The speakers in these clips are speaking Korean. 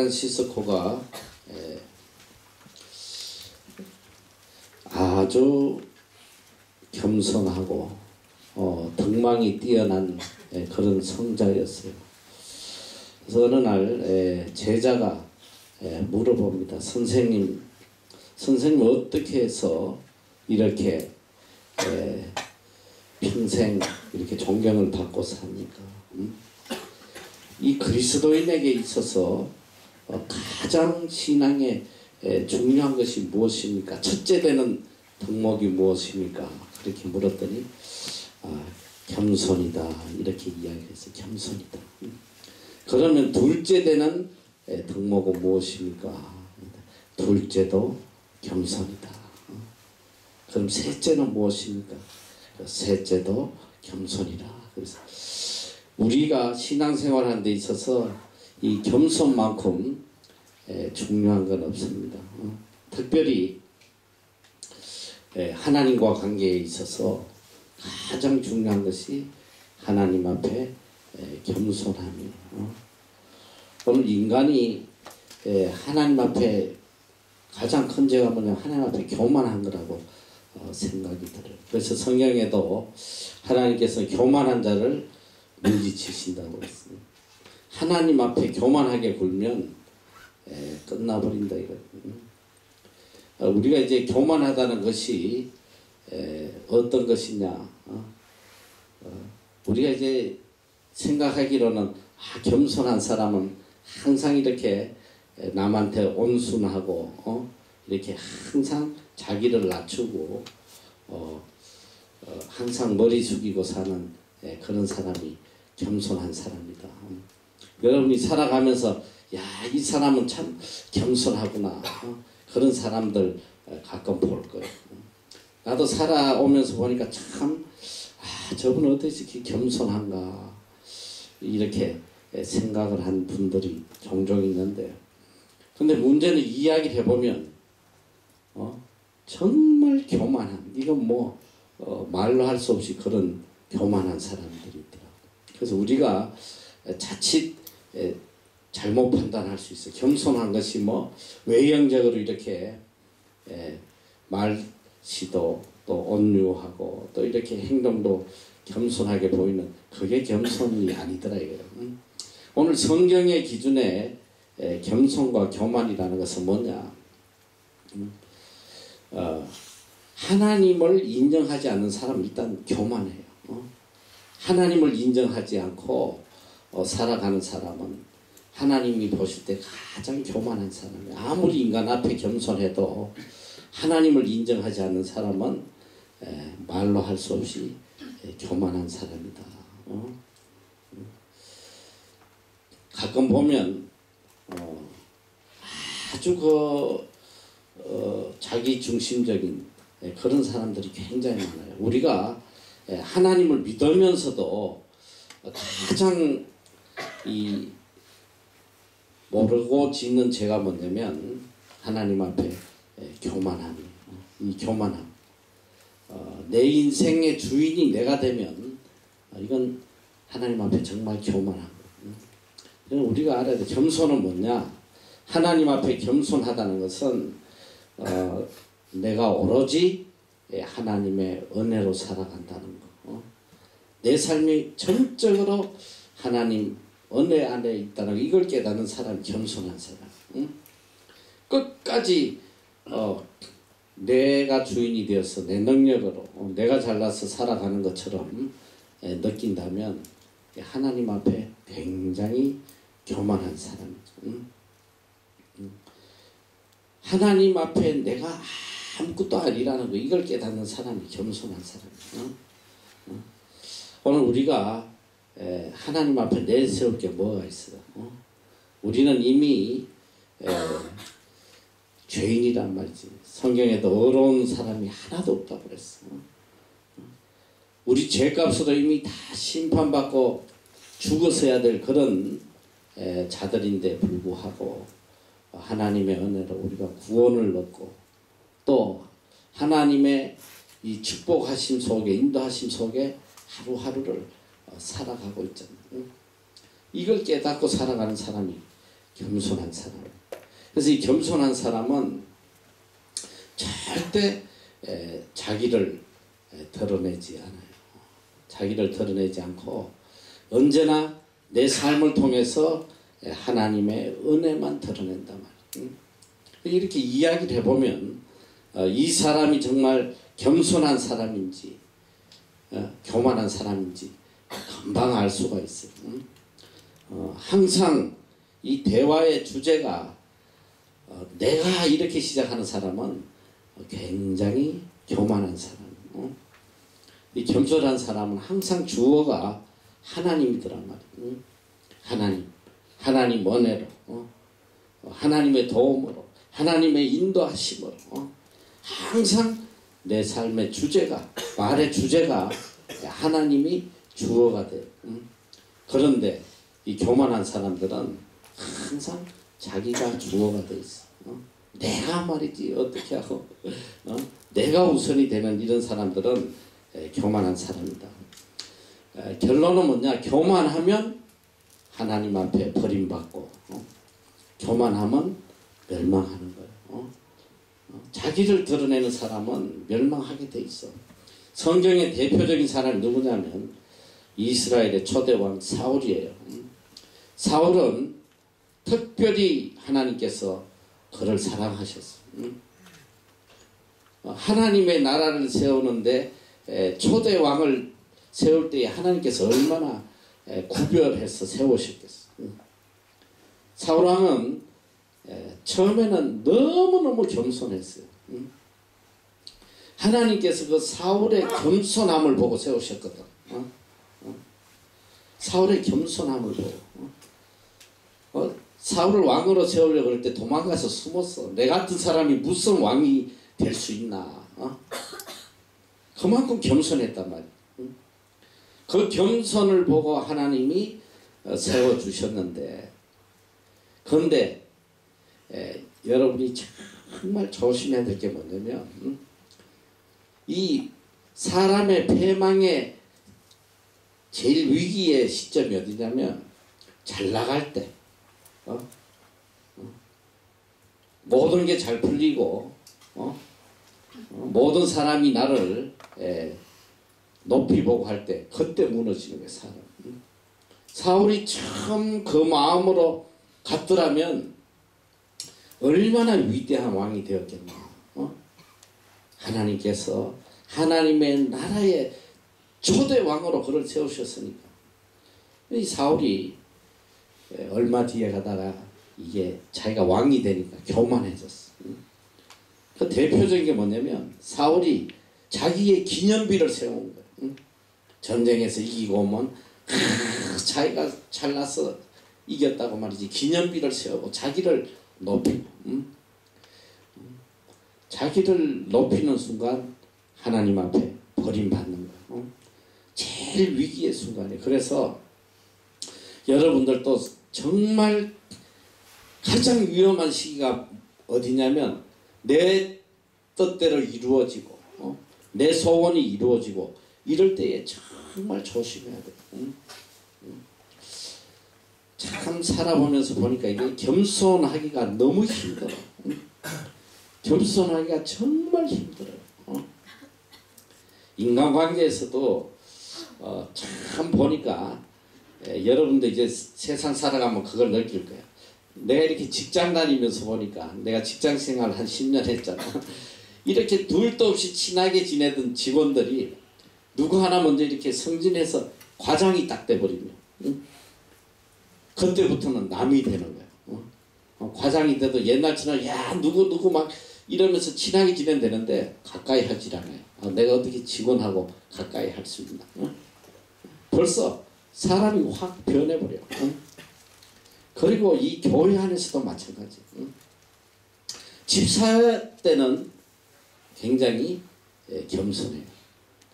샌프란시스코가 아주 겸손하고 덕망이 뛰어난 그런 성자였어요. 그래서 어느 날 제자가 물어봅니다. 선생님 어떻게 해서 이렇게 평생 이렇게 존경을 받고 삽니까? 이 그리스도인에게 있어서 가장 신앙에 중요한 것이 무엇입니까? 첫째 되는 덕목이 무엇입니까? 그렇게 물었더니 겸손이다 이렇게 이야기했어요. 겸손이다. 그러면 둘째 되는 덕목은 무엇입니까? 둘째도 겸손이다. 그럼 셋째는 무엇입니까? 셋째도 겸손이라. 그래서 우리가 신앙생활하는 데 있어서 이 겸손만큼 중요한 건 없습니다. 특별히 하나님과 관계에 있어서 가장 중요한 것이 하나님 앞에 겸손함이에요. 오늘 인간이 하나님 앞에 가장 큰 죄가 뭐냐면 하나님 앞에 교만한 거라고 생각이 들어요. 그래서 성경에도 하나님께서 교만한 자를 물리치신다고 했습니다. 하나님 앞에 교만하게 굴면 끝나버린다 이거든요. 우리가 이제 교만하다는 것이 어떤 것이냐? 우리가 이제 생각하기로는 겸손한 사람은 항상 이렇게 남한테 온순하고 이렇게 항상 자기를 낮추고 항상 머리 숙이고 사는 그런 사람이 겸손한 사람이다. 여러분이 살아가면서 야, 이 사람은 참 겸손하구나. 그런 사람들 가끔 볼 거예요. 나도 살아오면서 보니까 참 저분은 어떻게 이렇게 겸손한가 이렇게 생각을 한 분들이 종종 있는데요. 근데 문제는 이야기를 해보면 정말 교만한, 이건 뭐 말로 할 수 없이 그런 교만한 사람들이 있더라고요. 그래서 우리가 자칫 잘못 판단할 수 있어요. 겸손한 것이 뭐 외형적으로 이렇게 말씨도 또 온유하고 또 이렇게 행동도 겸손하게 보이는 그게 겸손이 아니더라 이거예요. 오늘 성경의 기준에 겸손과 교만이라는 것은 뭐냐? 하나님을 인정하지 않는 사람은 일단 교만해요. 하나님을 인정하지 않고 살아가는 사람은 하나님이 보실 때 가장 교만한 사람이에요. 아무리 인간 앞에 겸손해도 하나님을 인정하지 않는 사람은 말로 할 수 없이 교만한 사람이다. 가끔 보면 아주 자기 중심적인 그런 사람들이 굉장히 많아요. 우리가 하나님을 믿으면서도 가장 모르고 짓는 죄가 뭐냐면 하나님 앞에 교만함이에요. 이 교만함. 내 인생의 주인이 내가 되면 이건 하나님 앞에 정말 교만한 거예요. 우리가 알아야 돼. 겸손은 뭐냐? 하나님 앞에 겸손하다는 것은 내가 오로지 하나님의 은혜로 살아간다는 거. 내 삶이 전적으로 하나님 은혜 안에 있다는 거, 이걸 깨닫는 사람이 겸손한 사람. 끝까지 내가 주인이 되어서 내 능력으로 내가 잘나서 살아가는 것처럼 느낀다면 하나님 앞에 굉장히 교만한 사람이죠. 하나님 앞에 내가 아무것도 아니라는 거, 이걸 깨닫는 사람이 겸손한 사람이에요. 오늘 우리가 하나님 앞에 내세울 게 뭐가 있어요? 우리는 이미 죄인이란 말이지. 성경에도 의로운 사람이 하나도 없다고 그랬어. 우리 죄값으로 이미 다 심판받고 죽었어야 될 그런 자들인데 불구하고 하나님의 은혜로 우리가 구원을 얻고 또 하나님의 이 축복하심 속에, 인도하심 속에 하루하루를 살아가고 있잖아요. 이걸 깨닫고 살아가는 사람이 겸손한 사람. 그래서 이 겸손한 사람은 절대 자기를 드러내지 않아요. 자기를 드러내지 않고 언제나 내 삶을 통해서 하나님의 은혜만 드러낸단 말이에요. 이렇게 이야기를 해보면 이 사람이 정말 겸손한 사람인지 교만한 사람인지 금방 알 수가 있어요. 항상 이 대화의 주제가 내가 이렇게 시작하는 사람은 굉장히 교만한 사람. 이 겸손한 사람은 항상 주어가 하나님이더란 말이에요. 하나님 은혜로, 하나님의 도움으로, 하나님의 인도하심으로 항상 내 삶의 주제가, 말의 주제가 하나님이 주어가 돼요. 그런데 이 교만한 사람들은 항상 자기가 주어가 돼 있어. 내가 말이지 어떻게 하고 내가 우선이 되는 이런 사람들은 교만한 사람이다. 결론은 뭐냐? 교만하면 하나님 앞에 버림받고 교만하면 멸망하는 거예요. 자기를 드러내는 사람은 멸망하게 돼 있어. 성경의 대표적인 사람이 누구냐면 이스라엘의 초대왕 사울이에요. 사울은 특별히 하나님께서 그를 사랑하셨어. 하나님의 나라를 세우는데 초대왕을 세울 때에 하나님께서 얼마나 구별해서 세우셨겠어. 사울왕은 처음에는 너무너무 겸손했어요. 하나님께서 그 사울의 겸손함을 보고 세우셨거든. 사울의 겸손함을 보고 사울을 왕으로 세우려고 그럴 때 도망가서 숨었어. 내 같은 사람이 무슨 왕이 될 수 있나. 그만큼 겸손했단 말이야. 그 겸손을 보고 하나님이 세워주셨는데, 그런데 여러분이 정말 조심해야 될 게 뭐냐면 이 사람의 패망의 제일 위기의 시점이 어디냐면 잘 나갈 때 모든 게 잘 풀리고 모든 사람이 나를 높이 보고 할 때 그때 무너지는 거예요. 사울이 참 그 마음으로 갔더라면 얼마나 위대한 왕이 되었겠나. 하나님께서 하나님의 나라의 초대 왕으로 그를 세우셨으니까. 이 사울이 얼마 뒤에 가다가 이게 자기가 왕이 되니까 교만해졌어. 그 대표적인 게 뭐냐면 사울이 자기의 기념비를 세운 거예요. 전쟁에서 이기고 오면 자기가 잘나서 이겼다고 말이지 기념비를 세우고 자기를 높이고 자기를 높이는 순간 하나님 앞에 버림받는 거예요. 제일 위기의 순간에. 그래서 여러분들도 정말 가장 위험한 시기가 어디냐면 내 뜻대로 이루어지고 내 소원이 이루어지고 이럴 때에 정말 조심해야 돼요. 참 살아보면서 보니까 이게 겸손하기가 너무 힘들어. 겸손하기가 정말 힘들어요. 인간관계에서도 참 보니까 여러분들 이제 세상 살아가면 그걸 느낄 거예요. 내가 이렇게 직장 다니면서 보니까 내가 직장 생활 한 10년 했잖아. 이렇게 둘도 없이 친하게 지내던 직원들이 누구 하나 먼저 이렇게 승진해서 과장이 딱 돼버리면 그때부터는 남이 되는 거예요. 과장이 돼도 옛날처럼 야 누구 막 이러면서 친하게 지내면 되는데 가까이 하질 않아요. 내가 어떻게 직원하고 가까이 할 수 있나. 벌써 사람이 확 변해버려. 그리고 이 교회 안에서도 마찬가지. 집사 때는 굉장히 겸손해요.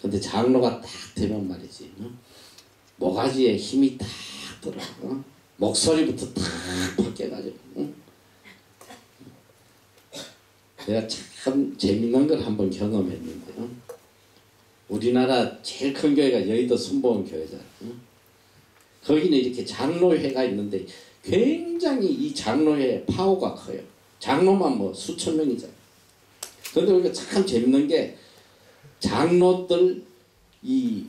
근데 장로가 딱 되면 말이지 모가지에 힘이 딱 들어. 목소리부터 딱 바뀌어가지고. 내가 참 재밌는 걸 한번 경험했는데요. 우리나라 제일 큰 교회가 여의도 순복음 교회잖아요. 거기는 이렇게 장로회가 있는데 굉장히 이 장로의 파워가 커요. 장로만 뭐 수천 명이잖아요. 그런데 우리가 참 재밌는 게 장로들 이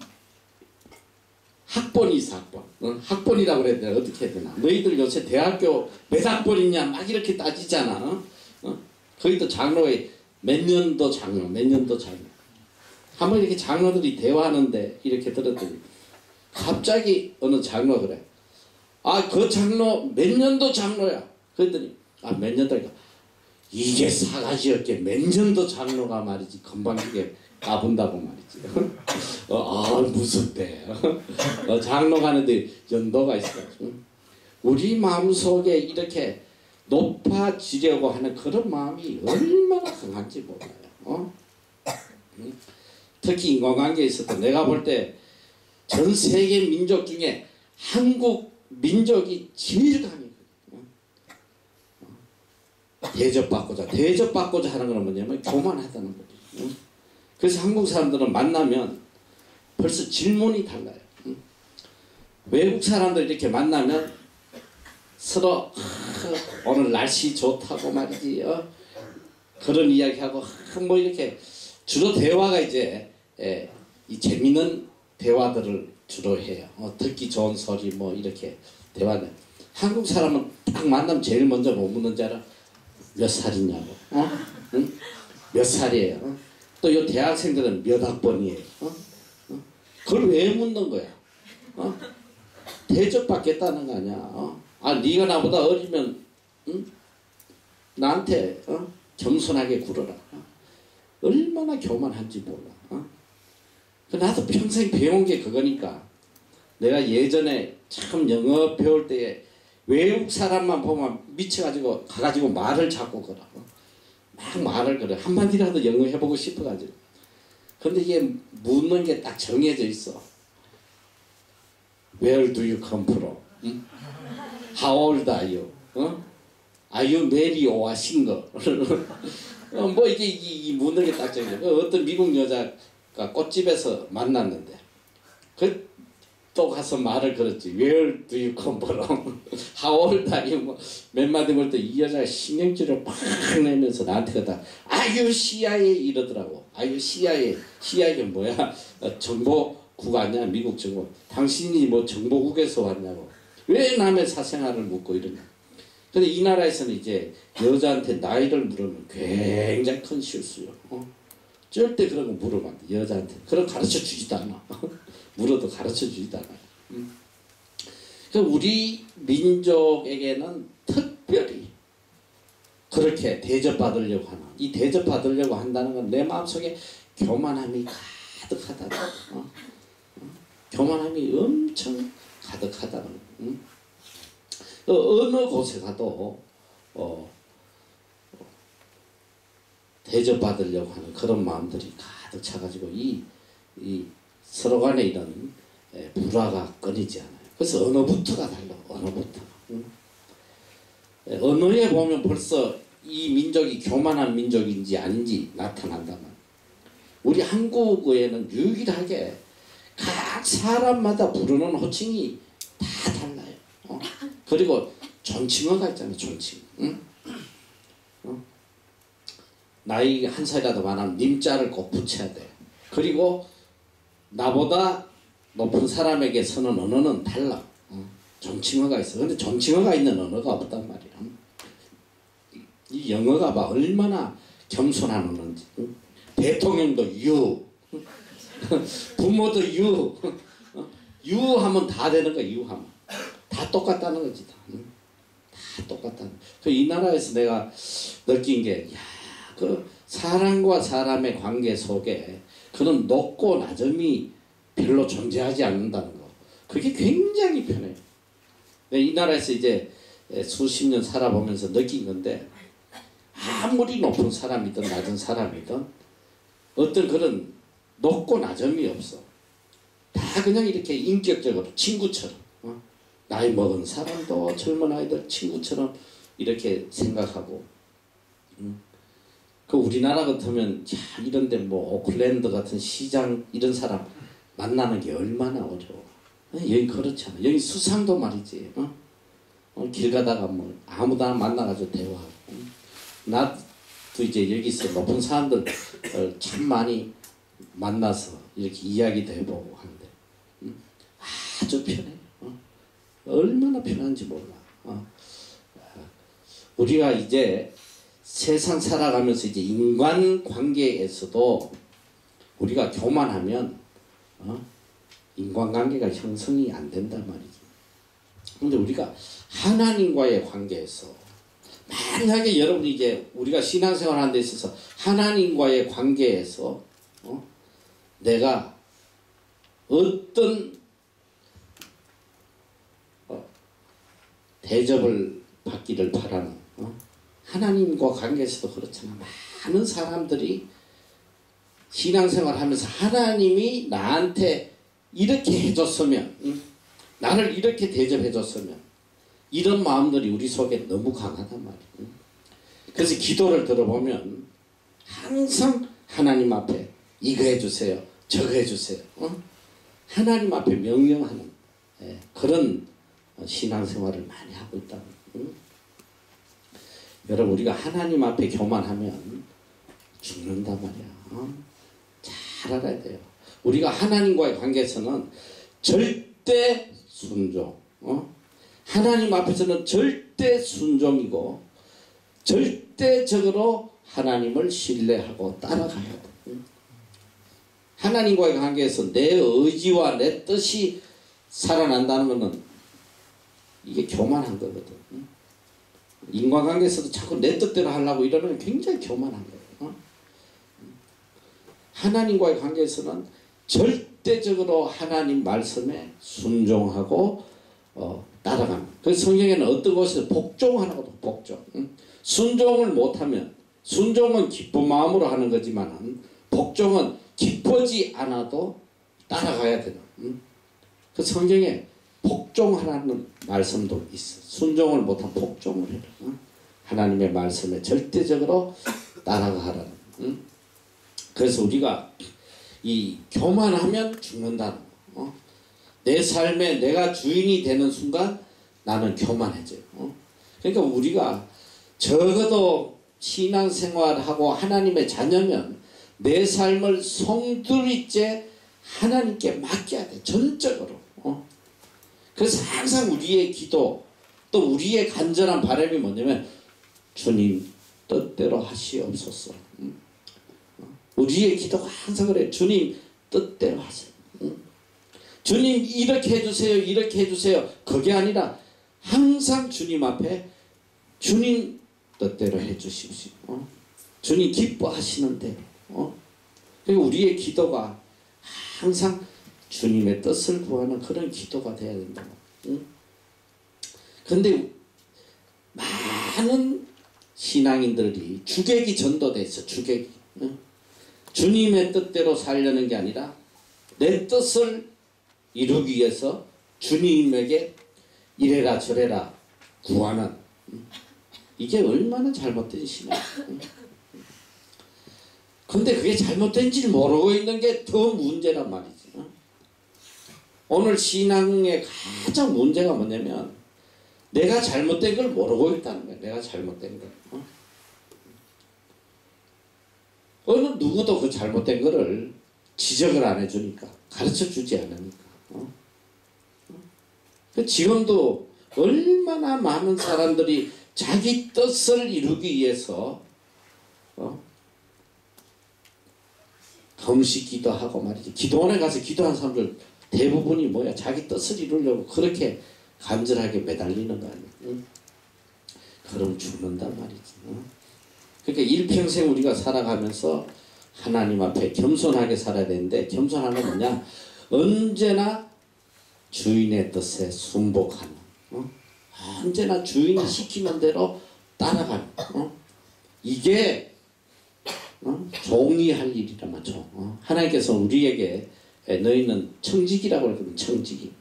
학번이 있어, 학번. 학번이라고 그래야 되나? 어떻게 해야 되나? 너희들 요새 대학교 몇 학번이냐? 막 이렇게 따지잖아. 거기도 장로의 몇 년도 장로, 몇 년도 장로. 한번 이렇게 장로들이 대화하는데 이렇게 들었더니 갑자기 어느 장로 그래. 아, 그 장로 몇 년도 장로야. 그랬더니 아, 몇 년도니까 이게 사가지였게 몇 년도 장로가 말이지 건방지게 까분다고 말이지. 아, 무섭대. 장로 가는데 연도가 있어. 우리 마음속에 이렇게 높아지려고 하는 그런 마음이 얼마나 강한지 몰라요. 특히 인간관계에 있어서 내가 볼 때 전 세계 민족 중에 한국 민족이 제일 강해요. 대접받고자 하는 건 뭐냐면 교만하다는 거죠. 그래서 한국 사람들은 만나면 벌써 질문이 달라요. 외국 사람들 이렇게 만나면 서로 오늘 날씨 좋다고 말이지, 그런 이야기하고 뭐 이렇게 주로 대화가 이제 이 재미있는 대화들을 주로 해요. 듣기 좋은 소리 뭐 이렇게 대화는. 한국 사람은 딱 만나면 제일 먼저 뭐 묻는지 알아? 몇 살이냐고. 응? 몇 살이에요? 또 이 대학생들은 몇 학번이에요? 그걸 왜 묻는 거야? 대접받겠다는 거 아니야. 아, 네가 나보다 어리면 나한테 겸손하게 굴어라. 얼마나 교만한지 몰라. 나도 평생 배운 게 그거니까. 내가 예전에 참 영어 배울 때에 외국 사람만 보면 미쳐가지고 가가지고 말을 자꾸 걸어. 막 말을 걸어. 한마디라도 영어 해보고 싶어가지고. 근데 이게 묻는 게 딱 정해져 있어. Where do you come from? How old are you? Are you married or single? 뭐 이게 묻는 게 딱 정해져. 어떤 미국 여자가 꽃집에서 만났는데 또 가서 말을 걸었지. Where do you come from? How old are you? 뭐 몇 마디 볼 때 이 여자가 신경질을 팍 내면서 나한테 가다 Are you CIA? 이러더라고. Are you CIA? CIA가 뭐야? 정보국 아니야? 미국 정보. 당신이 뭐 정보국에서 왔냐고. 왜 남의 사생활을 묻고 이러냐. 근데 이 나라에서는 이제 여자한테 나이를 물으면 굉장히 큰 실수요. 절대 그런 거 물으면 안 돼. 여자한테. 그런 거 가르쳐 주지도 않아. 물어도 가르쳐 주지도 않아요. 우리 민족에게는 특별히 그렇게 대접받으려고 하나. 이 대접받으려고 한다는 건 내 마음속에 교만함이 가득하다는 거. 교만함이 엄청 가득하다는 거. 어느 곳에 가도 대접받으려고 하는 그런 마음들이 가득 차가지고 이 서로 간에 이런 불화가 끊이지 않아요. 그래서 언어부터가 달라. 언어부터. 언어에 보면 벌써 이 민족이 교만한 민족인지 아닌지 나타난다면 우리 한국어에는 유일하게 각 사람마다 부르는 호칭이 다 달라요. 그리고 존칭어가 있잖아요. 존칭. 나이 한 살이라도 많으면 님자를 꼭 붙여야 돼. 그리고 나보다 높은 사람에게 쓰는 언어는 달라. 존칭어가 있어. 근데 존칭어가 있는 언어가 없단 말이야. 이 영어가 봐 얼마나 겸손한 언어인지. 대통령도 you, 부모도 you, you 하면 다 되는 거야. you 하면 다 똑같다는 거지. 다 똑같다는. 이 나라에서 내가 느낀 게, 그 사람과 사람의 관계 속에 그런 높고 낮음이 별로 존재하지 않는다는 거. 그게 굉장히 편해요. 이 나라에서 이제 수십 년 살아보면서 느낀 건데, 아무리 높은 사람이든 낮은 사람이든 어떤 그런 높고 낮음이 없어. 다 그냥 이렇게 인격적으로 친구처럼, 나이 먹은 사람도 젊은 아이들 친구처럼 이렇게 생각하고. 그 우리나라 같으면 이런데 뭐 오클랜드 같은 시장 이런 사람 만나는 게 얼마나 어려워. 여기 그렇잖아. 여기 수상도 말이지. 길 가다가 뭐 아무나 만나가지고 대화하고 나도 이제 여기서 높은 사람들 참 많이 만나서 이렇게 이야기도 해보고 하는데 아주 편해. 얼마나 편한지 몰라. 우리가 이제 세상 살아가면서 이제 인간관계에서도 우리가 교만하면 인간관계가 형성이 안 된단 말이지. 근데 우리가 하나님과의 관계에서 만약에 여러분이 이제 우리가 신앙생활 하는 데 있어서 하나님과의 관계에서 내가 어떤 대접을 받기를 바라는 하나님과 관계에서도 그렇잖아. 많은 사람들이 신앙생활 하면서 하나님이 나한테 이렇게 해줬으면 나를 이렇게 대접해줬으면 이런 마음들이 우리 속에 너무 강하단 말이에요. 그래서 기도를 들어보면 항상 하나님 앞에 이거 해주세요 저거 해주세요 하나님 앞에 명령하는 그런 신앙생활을 많이 하고 있다. 여러분 우리가 하나님 앞에 교만하면 죽는단 말이야. 잘 알아야 돼요. 우리가 하나님과의 관계에서는 절대 순종, 하나님 앞에서는 절대 순종이고 절대적으로 하나님을 신뢰하고 따라가야 돼. 하나님과의 관계에서 내 의지와 내 뜻이 살아난다는 것은 이게 교만한 거거든. 인간관계에서도 자꾸 내 뜻대로 하려고 이러면 굉장히 교만한 거예요. 하나님과의 관계에서는 절대적으로 하나님 말씀에 순종하고 따라갑니다. 그래서 성경에는 어떤 곳에서 복종하라고도 복종. 순종을 못하면 순종은 기쁜 마음으로 하는 거지만 복종은 기쁘지 않아도 따라가야 되는. 그 성경에 복종하라는 말씀도 있어. 순종을 못하면 복종을 해라. 하나님의 말씀에 절대적으로 따라가라는. 그래서 우리가 이 교만하면 죽는다는 거. 내 삶에 내가 주인이 되는 순간 나는 교만해져요. 그러니까 우리가 적어도 신앙생활하고 하나님의 자녀면 내 삶을 송두리째 하나님께 맡겨야 돼. 전적으로. 그래서 항상 우리의 기도 또 우리의 간절한 바람이 뭐냐면 주님 뜻대로 하시옵소서. 우리의 기도가 항상 그래. 주님 뜻대로 하세요. 주님 이렇게 해주세요 이렇게 해주세요. 그게 아니라 항상 주님 앞에 주님 뜻대로 해주십시오. 주님 기뻐하시는 대로. 그리고 우리의 기도가 항상 주님의 뜻을 구하는 그런 기도가 돼야 된다. 그런데 많은 신앙인들이 주객이 전도돼 있어. 주객이. 주님의 뜻대로 살려는 게 아니라 내 뜻을 이루기 위해서 주님에게 이래라 저래라 구하는 이게 얼마나 잘못된 신앙. 근데 그게 잘못된지를 모르고 있는 게 더 문제란 말이지. 오늘 신앙의 가장 문제가 뭐냐면 내가 잘못된 걸 모르고 있다는 거야. 내가 잘못된 걸. 어느 누구도 그 잘못된 거를 지적을 안 해주니까 가르쳐 주지 않으니까. 지금도 얼마나 많은 사람들이 자기 뜻을 이루기 위해서 금식 기도하고 말이지. 기도원에 가서 기도한 사람들 대부분이 뭐야? 자기 뜻을 이루려고 그렇게 간절하게 매달리는 거 아니야. 그럼 죽는단 말이지. 그러니까 일평생 우리가 살아가면서 하나님 앞에 겸손하게 살아야 되는데 겸손하는 건 뭐냐? 언제나 주인의 뜻에 순복하는, 언제나 주인이 시키는 대로 따라가는, 이게 종이 할 일이란 말이죠. 하나님께서 우리에게 너희는 청지기라고 그러거든. 청지기.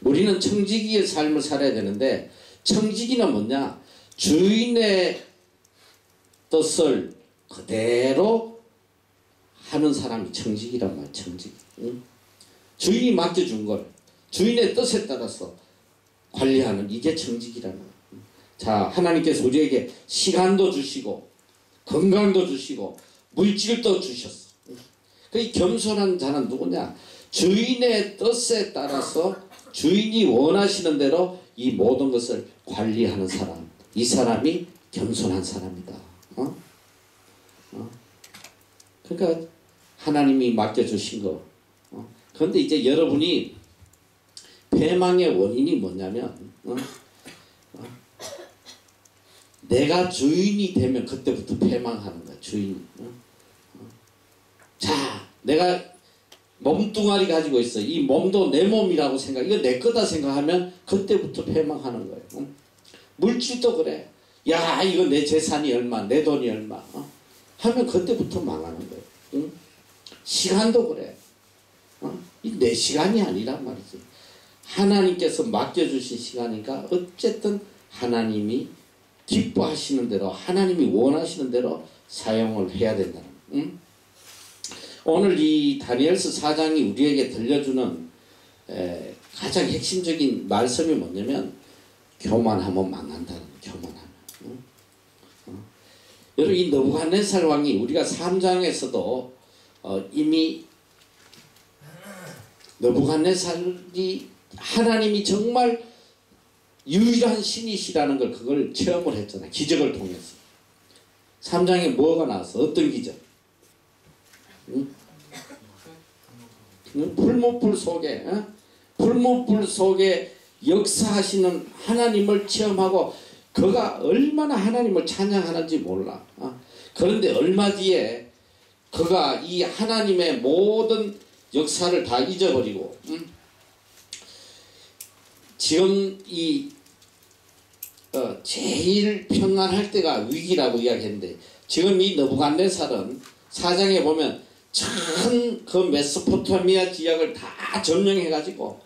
우리는 청지기의 삶을 살아야 되는데 청지기는 뭐냐? 주인의 뜻을 그대로 하는 사람이 청지기란 말이야. 청지기. 주인이 맡겨준 걸 주인의 뜻에 따라서 관리하는 이게 정직이라는 거예요. 자, 하나님께서 우리에게 시간도 주시고 건강도 주시고 물질도 주셨어. 그 겸손한 자는 누구냐? 주인의 뜻에 따라서 주인이 원하시는 대로 이 모든 것을 관리하는 사람. 이 사람이 겸손한 사람이다. 그러니까 하나님이 맡겨주신 거. 그런데 이제 여러분이 패망의 원인이 뭐냐면 내가 주인이 되면 그때부터 패망하는 거야. 주인. 자, 내가 몸뚱아리 가지고 있어. 이 몸도 내 몸이라고 생각. 이거 내 거다 생각하면 그때부터 패망하는 거예요. 물질도 그래. 야, 이거 내 재산이 얼마, 내 돈이 얼마. 하면 그때부터 망하는 거예요. 시간도 그래. 이 내 시간이 아니란 말이지. 하나님께서 맡겨주신 시간이니까 어쨌든 하나님이 기뻐하시는 대로, 하나님이 원하시는 대로 사용을 해야 된다는 거예요. 오늘 이 다니엘서 4장이 우리에게 들려주는 가장 핵심적인 말씀이 뭐냐면 교만하면 망한다는 거예요. 교만하면. 여러분, 이 느부갓네살 왕이 우리가 3장에서도 이미 느부갓네살이 하나님이 정말 유일한 신이시라는 걸 그걸 체험을 했잖아요. 기적을 통해서. 3장에 뭐가 나왔어? 어떤 기적? 불못불 속에 불못불 속에 역사하시는 하나님을 체험하고 그가 얼마나 하나님을 찬양하는지 몰라. 그런데 얼마 뒤에 그가 이 하나님의 모든 역사를 다 잊어버리고 지금 이 제일 평안할 때가 위기라고 이야기했는데 지금 이 느부갓네살은 4장에 보면 전 그 메소포타미아 지역을 다 점령해가지고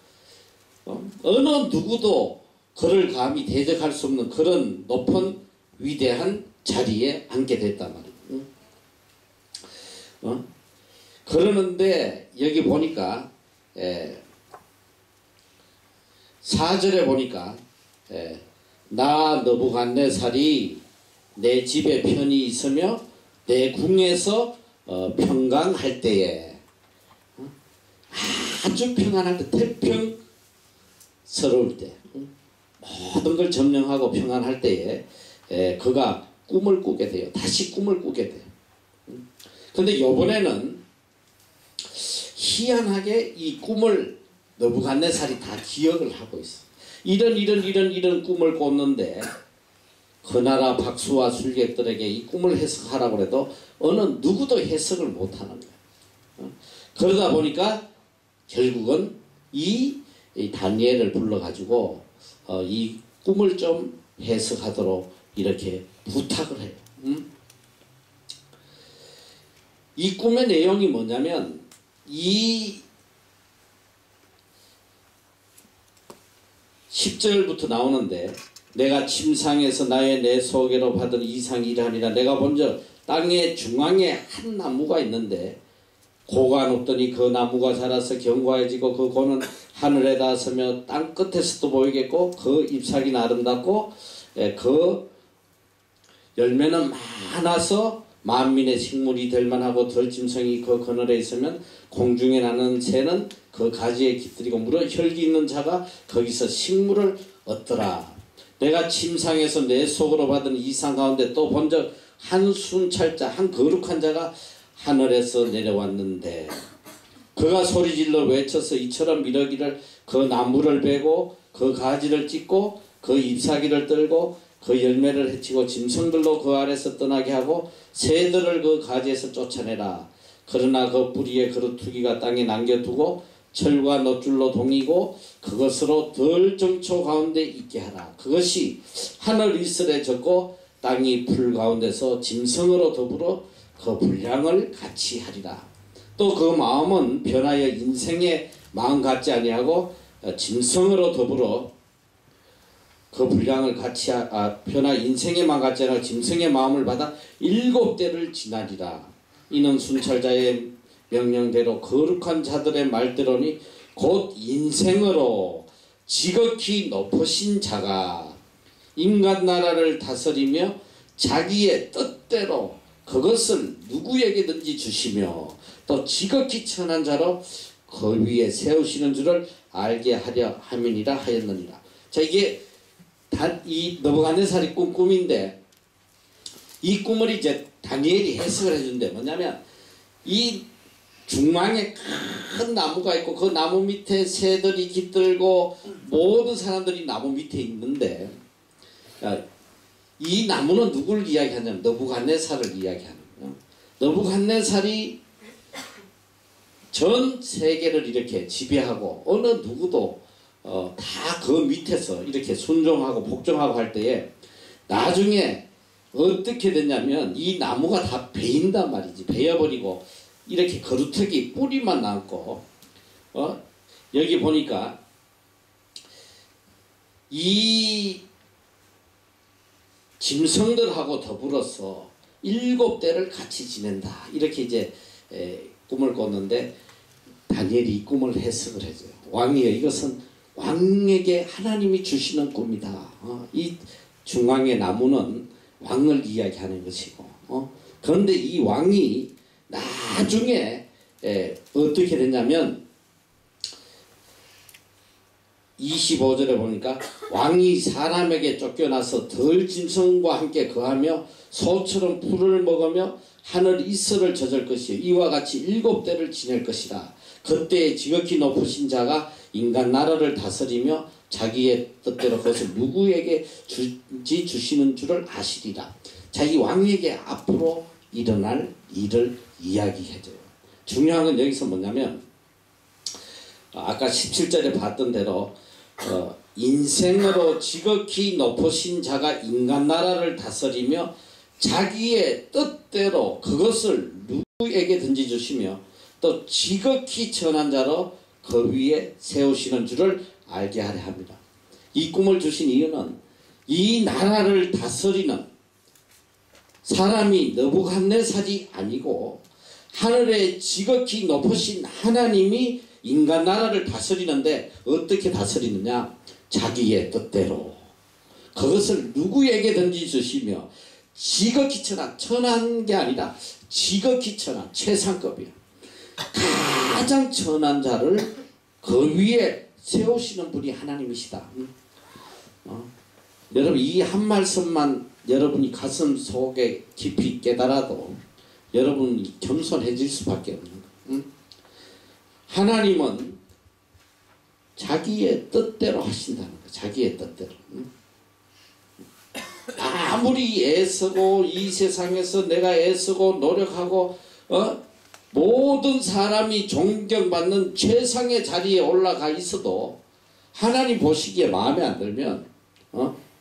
어느 누구도 그를 감히 대적할 수 없는 그런 높은 위대한 자리에 앉게 됐단 말이에요. 그러는데 여기 보니까 4절에 보니까 나 느부갓네살이 내 집에 편히 있으며 내 궁에서 평강할 때에 아주 평안할 때 태평스러울 때 모든 걸 점령하고 평안할 때에 그가 꿈을 꾸게 돼요. 다시 꿈을 꾸게 돼요. 근데 요번에는 희한하게 이 꿈을 느부갓네살이 다 기억을 하고 있어. 이런 꿈을 꿨는데 그 나라 박수와 술객들에게 이 꿈을 해석하라고 해도 어느 누구도 해석을 못하는 거야. 그러다 보니까 결국은 이 다니엘을 불러가지고 이 꿈을 좀 해석하도록 이렇게 부탁을 해요. 이 꿈의 내용이 뭐냐면 이 10절부터 나오는데 내가 침상에서 나의 내 소개로 받은 이상이 이러하니라. 내가 본즉 땅의 중앙에 한 나무가 있는데 고가 높더니 그 나무가 자라서 견고해지고 그 고는 하늘에 닿았으며 땅 끝에서도 보이겠고 그 잎사귀는 아름답고 그 열매는 많아서 만민의 식물이 될 만하고 들짐승이 그 그늘에 있으면 공중에 나는 새는 그 가지에 깃들이고 무려 혈기 있는 자가 거기서 식물을 얻더라. 내가 침상에서 내 속으로 받은 이상 가운데 또 본적 한 순찰자 한 거룩한 자가 하늘에서 내려왔는데 그가 소리질러 외쳐서 이처럼 이러기를 그 나무를 베고 그 가지를 찢고 그 잎사귀를 떨고 그 열매를 해치고 짐승들로 그 아래서 떠나게 하고 새들을 그 가지에서 쫓아내라. 그러나 그 뿌리에 그루터기가 땅에 남겨두고 철과 놋줄로 동이고 그것으로 덜 정초 가운데 있게 하라. 그것이 하늘 이슬에 젖고 땅이 풀 가운데서 짐승으로 더불어 그 분량을 같이 하리라. 또 그 마음은 변하여 인생의 마음 같지 아니하고 짐승으로 더불어 그 분량을 같이 변화 인생의 마음 같지 않아 짐승의 마음을 받아 7대를 지나리라. 이는 순찰자의 명령대로 거룩한 자들의 말대로니 곧 인생으로 지극히 높으신 자가 인간 나라를 다스리며 자기의 뜻대로 그것을 누구에게든지 주시며 또 지극히 천한 자로 그 위에 세우시는 줄을 알게 하려 함이니라 하였느니라. 자, 이게 이 느부갓네살이 꾼 꿈인데 이 꿈을 이제 다니엘이 해석을 해준대. 뭐냐면 이 중앙에 큰 나무가 있고 그 나무 밑에 새들이 깃들고 모든 사람들이 나무 밑에 있는데 이 나무는 누구를 이야기하냐면 느부갓네살을 이야기하는 거예요. 느부갓네살이 전 세계를 이렇게 지배하고 어느 누구도 다 그 밑에서 이렇게 순종하고 복종하고 할 때에 나중에 어떻게 됐냐면 이 나무가 다 베인단 말이지. 베어버리고 이렇게 거루터기 뿌리만 남고 여기 보니까 이 짐승들하고 더불어서 7대를 같이 지낸다. 이렇게 이제 꿈을 꿨는데 다니엘이 이 꿈을 해석을 해줘요. 왕이여, 이것은 왕에게 하나님이 주시는 꿈이다. 이 중앙의 나무는 왕을 이야기하는 것이고 그런데 이 왕이 나중에 어떻게 됐냐면 25절에 보니까 왕이 사람에게 쫓겨나서 덜 짐승과 함께 거하며 소처럼 풀을 먹으며 하늘 이슬을 젖을 것이요 이와 같이 7대를 지낼 것이라. 그때 지극히 높으신 자가 인간 나라를 다스리며 자기의 뜻대로 그것을 누구에게 주시는 줄을 아시리라. 자기 왕에게 앞으로 일어날 일을 이야기해줘요. 중요한 건 여기서 뭐냐면 아까 17절에 봤던 대로 인생으로 지극히 높으신 자가 인간 나라를 다스리며 자기의 뜻대로 그것을 누구에게든지 주시며 또 지극히 천한 자로 그 위에 세우시는 줄을 알게 하려 합니다. 이 꿈을 주신 이유는 이 나라를 다스리는 사람이 느부갓네살이 아니고 하늘에 지극히 높으신 하나님이 인간 나라를 다스리는데 어떻게 다스리느냐? 자기의 뜻대로 그것을 누구에게든지 주시며 지극히 천한 게 아니라 지극히 천한 최상급이야. 가장 천한 자를 그 위에 세우시는 분이 하나님이시다. 여러분 이 한 말씀만 여러분이 가슴 속에 깊이 깨달아도 여러분이 겸손해질 수밖에 없는 거예요. 하나님은 자기의 뜻대로 하신다는 거예요. 자기의 뜻대로. 아무리 애쓰고 이 세상에서 내가 애쓰고 노력하고 모든 사람이 존경받는 최상의 자리에 올라가 있어도 하나님 보시기에 마음에 안 들면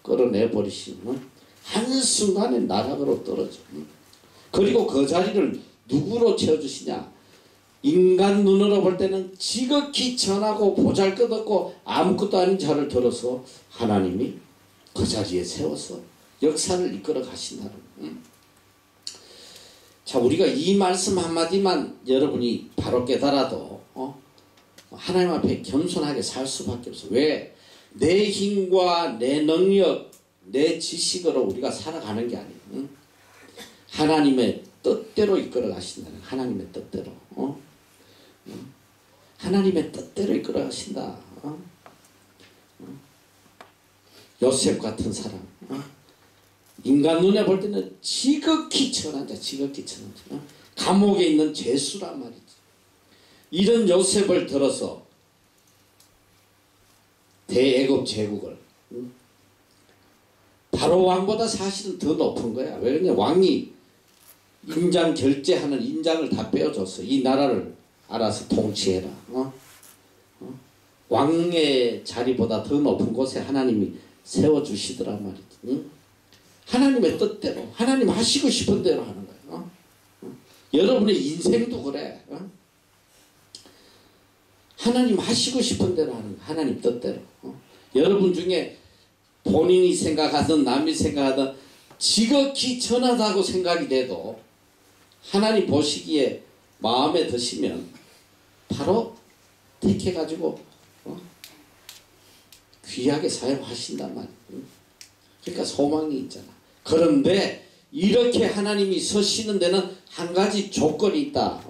끌어내버리시면 한순간에 나락으로 떨어져. 그리고 그 자리를 누구로 채워주시냐? 인간 눈으로 볼 때는 지극히 천하고 보잘것없고 아무것도 아닌 자를 들어서 하나님이 그 자리에 세워서 역사를 이끌어 가신다는 거예요. 자, 우리가 이 말씀 한마디만 여러분이 바로 깨달아도 하나님 앞에 겸손하게 살 수밖에 없어. 왜? 내 힘과 내 능력, 내 지식으로 우리가 살아가는 게 아니에요. 하나님의 뜻대로 이끌어 가신다는 거예요. 하나님의 뜻대로. 하나님의 뜻대로 이끌어 가신다. 요셉 같은 사람. 인간 눈에 볼 때는 지극히 천한 자, 지극히 천한 자. 감옥에 있는 죄수란 말이지. 이런 요셉을 들어서 대애굽 제국을 바로 왕보다 사실은 더 높은 거야. 왜냐? 왕이 인장 결제하는 인장을 다 빼어줬어. 이 나라를 알아서 통치해라. 왕의 자리보다 더 높은 곳에 하나님이 세워주시더란 말이지. 하나님의 뜻대로 하나님 하시고 싶은 대로 하는 거예요. 여러분의 인생도 그래. 하나님 하시고 싶은 대로 하는 거예요. 하나님 뜻대로. 여러분 중에 본인이 생각하든 남이 생각하든 지극히 천하다고 생각이 돼도 하나님 보시기에 마음에 드시면 바로 택해가지고 귀하게 사용하신단 말이에요. 그러니까 소망이 있잖아. 그런데 이렇게 하나님이 서시는 데는 한 가지 조건이 있다.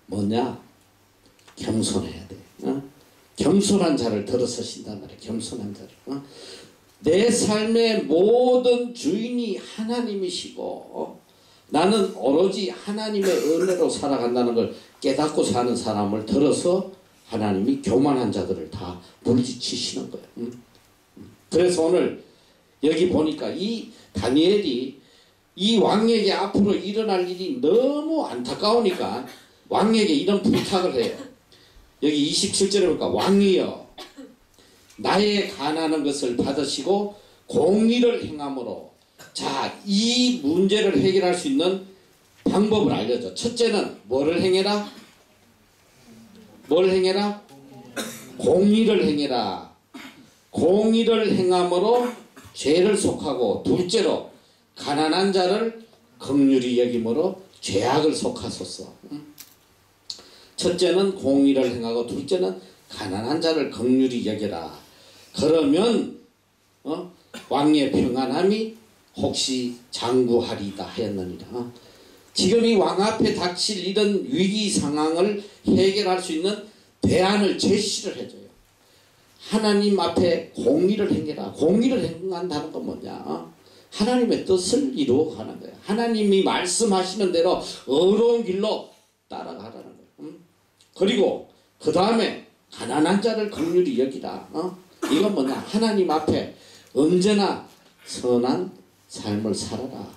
뭐냐? 겸손해야 돼. 겸손한 자를 들어서신단 말이야. 겸손한 자를. 내 삶의 모든 주인이 하나님이시고 나는 오로지 하나님의 은혜로 살아간다는 걸 깨닫고 사는 사람을 들어서 하나님이 교만한 자들을 다 물리치시는 거예요. 그래서 오늘 여기 보니까 이 다니엘이 이 왕에게 앞으로 일어날 일이 너무 안타까우니까 왕에게 이런 부탁을 해요. 여기 27절에 보니까 왕이여 나의 간하는 것을 받으시고 공의를 행함으로 자, 이 문제를 해결할 수 있는 방법을 알려줘. 첫째는 뭐를 행해라? 뭘 행해라? 공의를 행해라. 공의를 행함으로 죄를 속하고 둘째로 가난한 자를 긍휼히 여김으로 죄악을 속하소서. 첫째는 공의를 행하고 둘째는 가난한 자를 긍휼히 여겨라. 그러면 왕의 평안함이 혹시 장구하리다 하였느니라. 지금 이 왕 앞에 닥칠 이런 위기 상황을 해결할 수 있는 대안을 제시를 해줘요. 하나님 앞에 공의를 행해라. 공의를 행한다는 건 뭐냐? 하나님의 뜻을 이루어가는 거예요. 하나님이 말씀하시는 대로 어려운 길로 따라가라는 거예요. 그리고 그 다음에 가난한 자를 긍휼히 여기라. 이건 뭐냐? 하나님 앞에 언제나 선한 삶을 살아라.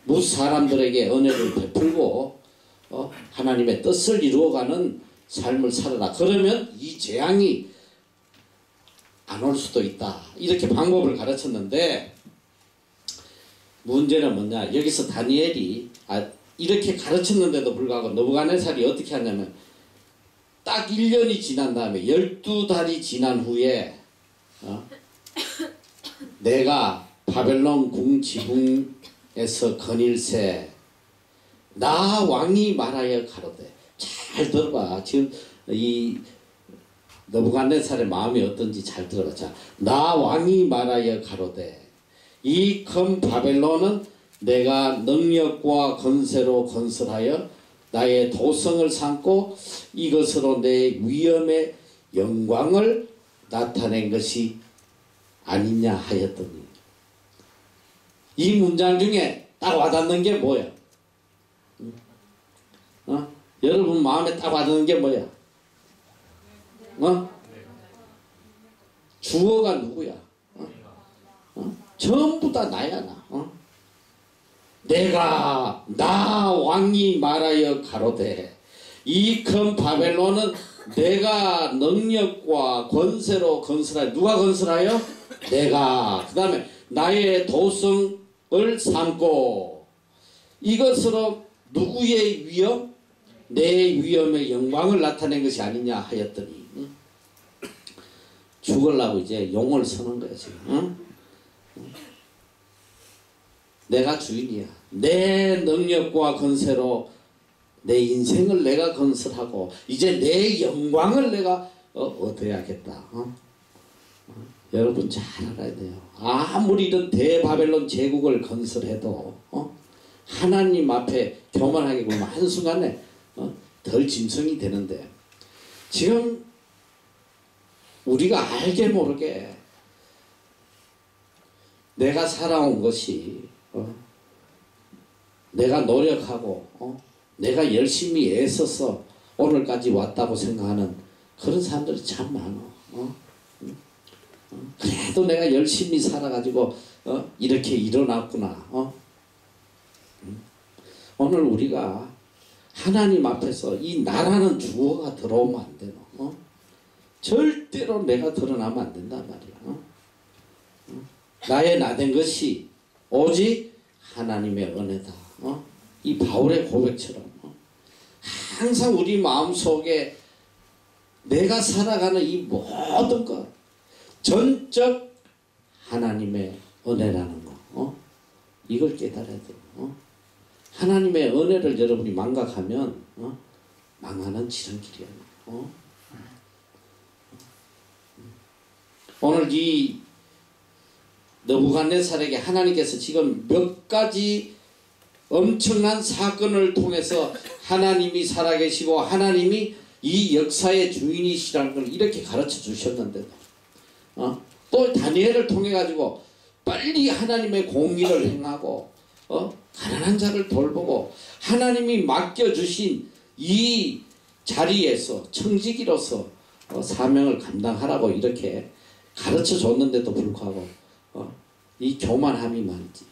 무수 사람들에게 은혜를 베풀고 하나님의 뜻을 이루어가는 삶을 살아라. 그러면 이 재앙이 안 올 수도 있다. 이렇게 방법을 가르쳤는데 문제는 뭐냐? 여기서 다니엘이 이렇게 가르쳤는데도 불구하고 느부갓네살이 어떻게 하냐면 딱 1년이 지난 다음에 12달이 지난 후에 내가 바벨론 궁 지붕에서 거닐새 나 왕이 말하여 가로되. 잘 들어봐. 지금 이 느부갓네살의 마음이 어떤지 잘 들어봐. 자, 나 왕이 말하여 가로되 이 큰 바벨론은 내가 능력과 건세로 건설하여 나의 도성을 삼고 이것으로 내 위엄의 영광을 나타낸 것이 아니냐 하였더니 이 문장 중에 딱 와닿는 게 뭐야? 여러분 마음에 딱 와닿는 게 뭐야? 주어가 누구야? 전부 다 나야 나. 내가 나 왕이 말하여 가로되 이 큰 바벨론은 내가 능력과 권세로 건설하여. 누가 건설하여? 내가. 그 다음에 나의 도성을 삼고 이것으로 누구의 위엄? 내 위엄의 영광을 나타낸 것이 아니냐 하였더니 죽으려고 이제 용을 서는 거야 지금. 내가 주인이야. 내 능력과 건세로 내 인생을 내가 건설하고 이제 내 영광을 내가 얻어야겠다. 여러분 잘 알아야 돼요. 아무리 이런 대바벨론 제국을 건설해도 하나님 앞에 교만하게 굴면 한순간에 덜 짐승이 되는데 지금 우리가 알게 모르게 내가 살아온 것이 내가 노력하고 내가 열심히 애써서 오늘까지 왔다고 생각하는 그런 사람들이 참 많아. 그래도 내가 열심히 살아가지고 이렇게 일어났구나. 오늘 우리가 하나님 앞에서 이 나라는 주어가 들어오면 안 되노. 절대로 내가 드러나면 안 된단 말이야. 나의 나된 것이 오직 하나님의 은혜다. 이 바울의 고백처럼 항상 우리 마음속에 내가 살아가는 이 모든 것 전적 하나님의 은혜라는 거 이걸 깨달아야 돼요. 하나님의 은혜를 여러분이 망각하면 망하는 지름길이야. 오늘 이 느부갓네살에게 하나님께서 지금 몇 가지 엄청난 사건을 통해서 하나님이 살아계시고 하나님이 이 역사의 주인이시라는 걸 이렇게 가르쳐 주셨는데도 또 다니엘을 통해 가지고 빨리 하나님의 공의를 행하고 가난한 자를 돌보고 하나님이 맡겨주신 이 자리에서 청지기로서 사명을 감당하라고 이렇게 가르쳐 줬는데도 불구하고 이 교만함이 말이지.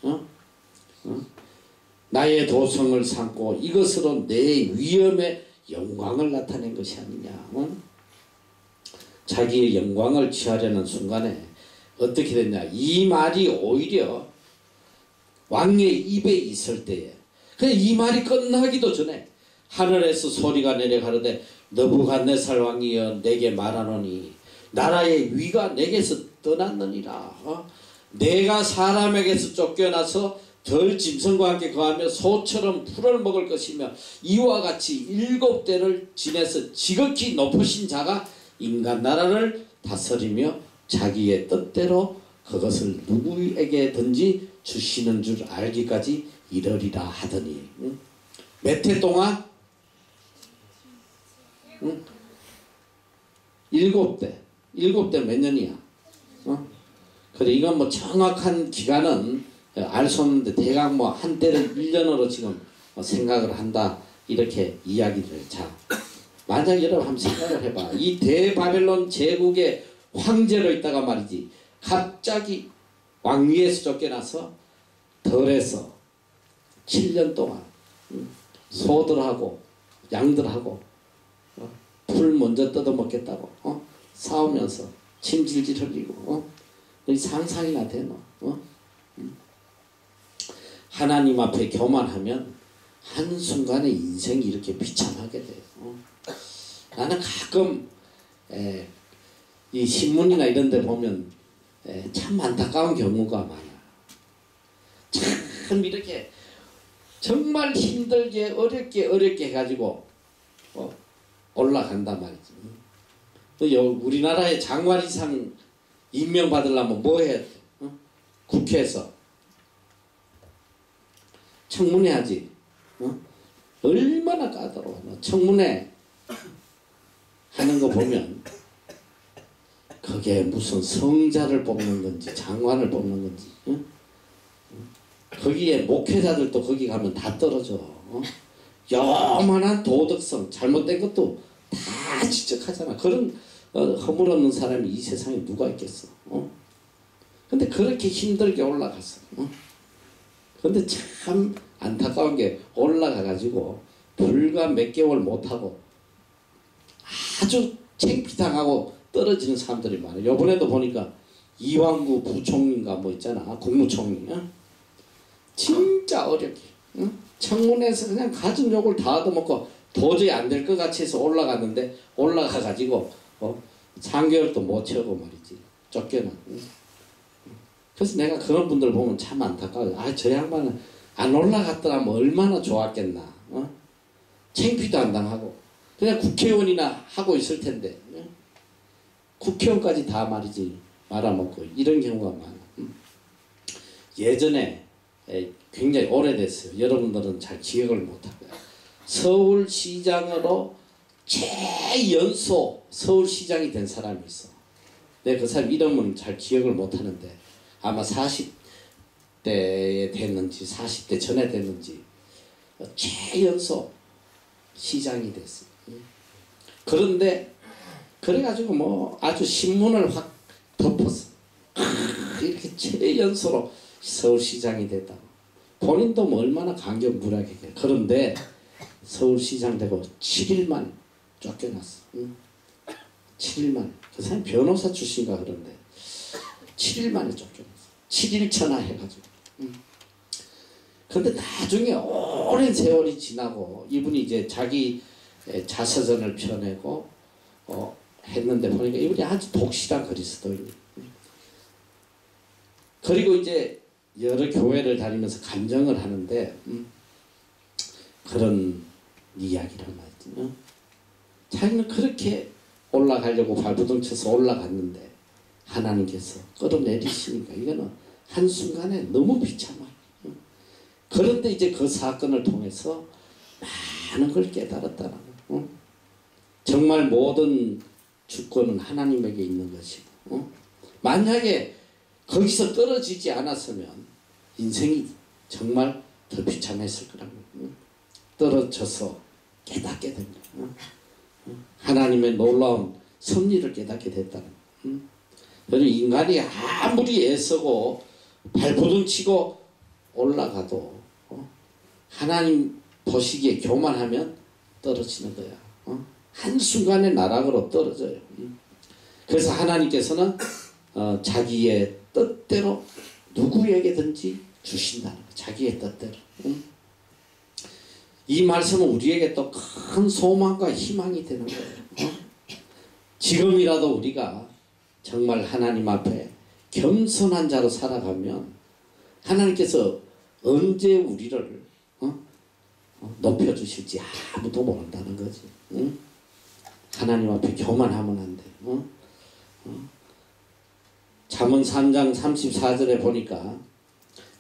나의 도성을 삼고 이것으로 내 위엄의 영광을 나타낸 것이 아니냐. 자기의 영광을 취하려는 순간에 어떻게 됐냐. 이 말이 오히려 왕의 입에 있을 때에 그냥 이 말이 끝나기도 전에 하늘에서 소리가 내려가는데 느부갓네살 왕이여 내게 말하노니 나라의 위가 내게서 떠났느니라. 내가 사람에게서 쫓겨나서 덜 짐승과 함께 거하며 소처럼 풀을 먹을 것이며 이와 같이 7대를 지내서 지극히 높으신 자가 인간 나라를 다스리며 자기의 뜻대로 그것을 누구에게든지 주시는 줄 알기까지 이르리라 하더니 몇 해 동안 7대 몇 년이야? 그래 이건 뭐 정확한 기간은 알 수 없는데 대강 뭐 한때는 1년으로 지금 생각을 한다 이렇게 이야기를. 자, 만약 여러분 한번 생각을 해봐. 이 대바벨론 제국의 황제로 있다가 말이지 갑자기 왕위에서 쫓겨나서 덜에서 7년 동안 소들하고 양들하고 풀 먼저 뜯어먹겠다고 싸우면서 침질질 흘리고 상상이나 되노? 하나님 앞에 교만하면 한순간에 인생이 이렇게 비참하게 돼요. 나는 가끔 이 신문이나 이런 데 보면 참 안타까운 경우가 많아. 참 이렇게 정말 힘들게 어렵게 해가지고 올라간단 말이지. 우리나라의 장관 이상 임명받으려면 뭐 해야 돼? 국회에서 청문회 하지. 얼마나 까다로워. 청문회 하는 거 보면 그게 무슨 성자를 뽑는 건지 장관을 뽑는 건지. 거기에 목회자들도 거기 가면 다 떨어져. 요만한 도덕성 잘못된 것도 다 지적하잖아. 그런 허물없는 사람이 이 세상에 누가 있겠어. 근데 그렇게 힘들게 올라갔어. 근데 참 안타까운 게 올라가가지고 불과 몇 개월 못하고 아주 창피당하고 떨어지는 사람들이 많아요. 요번에도 보니까 이완구 부총리인가 뭐 있잖아. 국무총리. 진짜 어렵게. 청문회에서 그냥 가진 욕을 다 얻어먹고 도저히 안 될 것 같이 해서 올라갔는데 올라가가지고 3개월도 못 채우고 말이지. 쫓겨나. 그래서 내가 그런 분들 보면 참 안타까워요. 저 양반은 안 올라갔더라면 얼마나 좋았겠나. 창피도 안 당하고 그냥 국회의원이나 하고 있을 텐데 국회의원까지 다 말이지 말아먹고 이런 경우가 많아. 예전에 굉장히 오래됐어요. 여러분들은 잘 기억을 못할 거예요. 서울시장으로 최연소 서울시장이 된 사람이 있어. 내가 그 사람 이름은 잘 기억을 못하는데 아마 40대에 됐는지 40대 전에 됐는지 최연소 시장이 됐어. 그런데 그래가지고 뭐 아주 신문을 확 덮었어. 이렇게 최연소로 서울시장이 됐다고. 본인도 뭐 얼마나 감격무량했겠. 그런데 서울시장 되고 7일만 쫓겨났어. 7일만. 그 사람 변호사 출신가 그런데 7일 만에 쫓겨났어. 7일 천하해가지고. 근데 나중에 오랜 세월이 지나고 이분이 이제 자기 자서전을 펴내고 했는데 보니까 이분이 아주 독실한 그리스도인이에요. 그리고 이제 여러 교회를 다니면서 간증을 하는데 그런 이야기를 말이지. 자기는 그렇게 올라가려고 발부둥 쳐서 올라갔는데 하나님께서 끌어내리시니까 이거는 한순간에 너무 비참한. 그런데 이제 그 사건을 통해서 많은 걸 깨달았다는 거. 정말 모든 주권은 하나님에게 있는 것이고, 만약에 거기서 떨어지지 않았으면 인생이 정말 더 비참했을 거라고. 떨어져서 깨닫게 됩니다. 하나님의 놀라운 섭리를 깨닫게 됐다는 거. 그리고 인간이 아무리 애쓰고 발버둥치고 올라가도 하나님 보시기에 교만하면 떨어지는 거야. 한순간에 나락으로 떨어져요. 그래서 하나님께서는 자기의 뜻대로 누구에게든지 주신다는 거예요. 자기의 뜻대로. 이 말씀은 우리에게 또 큰 소망과 희망이 되는 거예요. 지금이라도 우리가 정말 하나님 앞에 겸손한 자로 살아가면 하나님께서 언제 우리를 높여주실지 아무도 모른다는 거지. 하나님 앞에 교만하면 안 돼. 잠언 3장 34절에 보니까